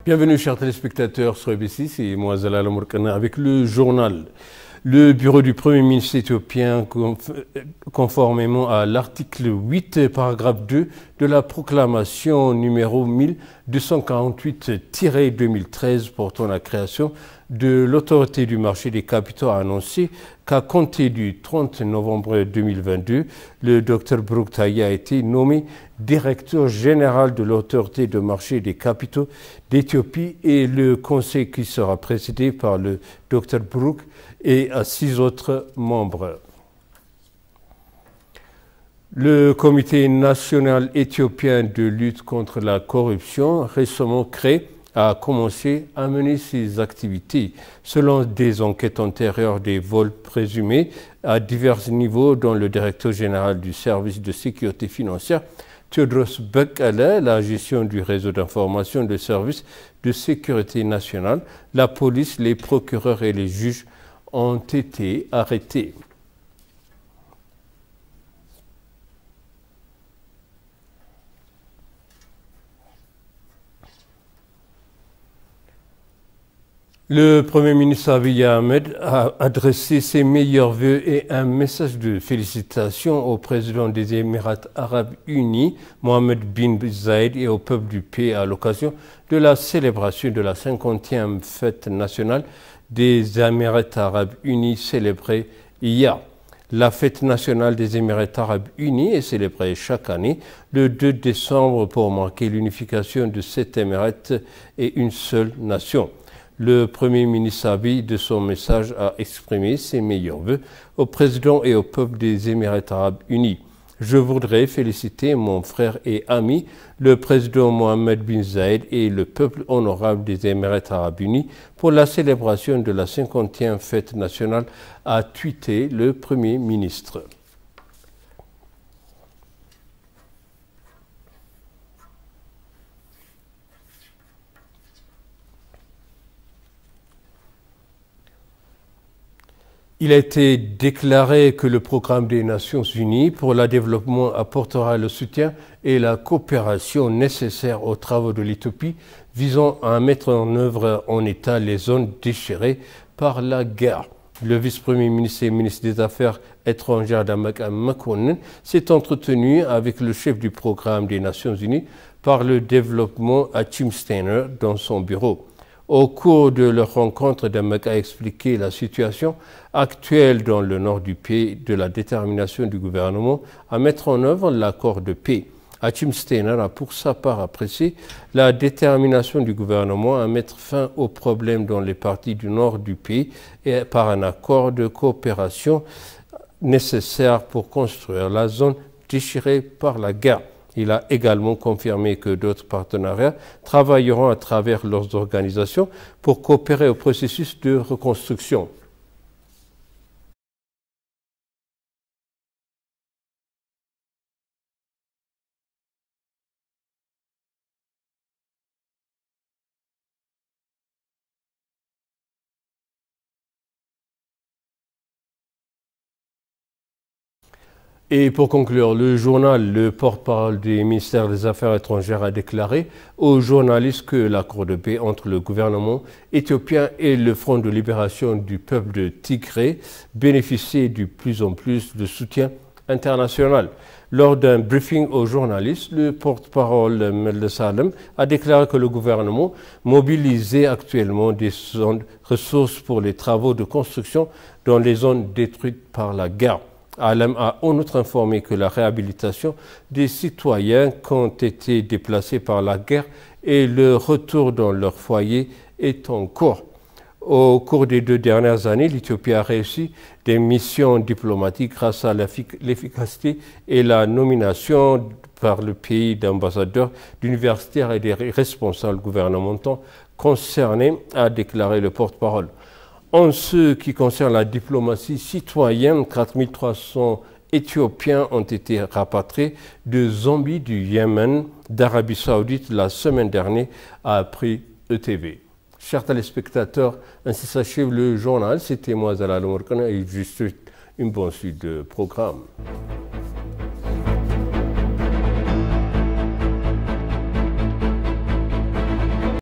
Bienvenue chers téléspectateurs sur ABC, c'est moi Zalal Mourkana avec le journal. Le bureau du Premier ministre éthiopien, conformément à l'article 8, paragraphe 2 de la proclamation numéro 1248-2013 portant la création de l'autorité du marché des capitaux, a annoncé qu'à compter du 30 novembre 2022, le Dr Buruk Taye a été nommé directeur général de l'autorité de marché des capitaux d'Éthiopie, et le conseil qui sera présidé par le Dr Buruk et à 6 autres membres. Le Comité national éthiopien de lutte contre la corruption, récemment créé, a commencé à mener ses activités. Selon des enquêtes antérieures, des vols présumés à divers niveaux, dont le directeur général du service de sécurité financière, Tewodros Bekele, la gestion du réseau d'information de services de sécurité nationale, la police, les procureurs et les juges ont été arrêtés. Le Premier ministre Abiy Ahmed a adressé ses meilleurs vœux et un message de félicitations au président des Émirats arabes unis, Mohammed bin Zayed, et au peuple du pays à l'occasion de la célébration de la 50e fête nationale des Émirats arabes unis célébrée hier. La fête nationale des Émirats arabes unis est célébrée chaque année le 2 décembre pour marquer l'unification de cet émirat et une seule nation. Le Premier ministre Abiy, de son message, a exprimé ses meilleurs vœux au président et au peuple des Émirats arabes unis. Je voudrais féliciter mon frère et ami, le président Mohammed bin Zayed, et le peuple honorable des Émirats arabes unis pour la célébration de la 50e fête nationale, a tweeté le Premier ministre. Il a été déclaré que le programme des Nations Unies pour le développement apportera le soutien et la coopération nécessaires aux travaux de l'Éthiopie visant à mettre en œuvre en état les zones déchirées par la guerre. Le vice-premier ministre et ministre des Affaires étrangères Damaka Makonnen s'est entretenu avec le chef du programme des Nations Unies par le développement à Tim Steiner dans son bureau. Au cours de leur rencontre, Damaka a expliqué la situation actuelle dans le nord du pays, de la détermination du gouvernement à mettre en œuvre l'accord de paix. Achim Steiner a pour sa part apprécié la détermination du gouvernement à mettre fin aux problèmes dans les parties du nord du pays et par un accord de coopération nécessaire pour construire la zone déchirée par la guerre. Il a également confirmé que d'autres partenariats travailleront à travers leurs organisations pour coopérer au processus de reconstruction. Et pour conclure, le journal, le porte-parole du ministère des Affaires étrangères a déclaré aux journalistes que l'accord de paix entre le gouvernement éthiopien et le Front de libération du peuple de Tigré bénéficiait de plus en plus de soutien international. Lors d'un briefing aux journalistes, le porte-parole Melde Salem a déclaré que le gouvernement mobilisait actuellement des ressources pour les travaux de construction dans les zones détruites par la guerre. Alem a en outre informé que la réhabilitation des citoyens qui ont été déplacés par la guerre et le retour dans leur foyer est en cours. Au cours des 2 dernières années, l'Éthiopie a réussi des missions diplomatiques grâce à l'efficacité et la nomination par le pays d'ambassadeurs, d'universitaires et des responsables gouvernementaux concernés, a déclaré le porte-parole. En ce qui concerne la diplomatie citoyenne, 4300 Éthiopiens ont été rapatriés de Zambie, du Yémen, d'Arabie Saoudite la semaine dernière, a appris ETV. Chers téléspectateurs, ainsi s'achève le journal. C'était moi, Zalal Mourkana, et je vous souhaite une bonne suite de programme.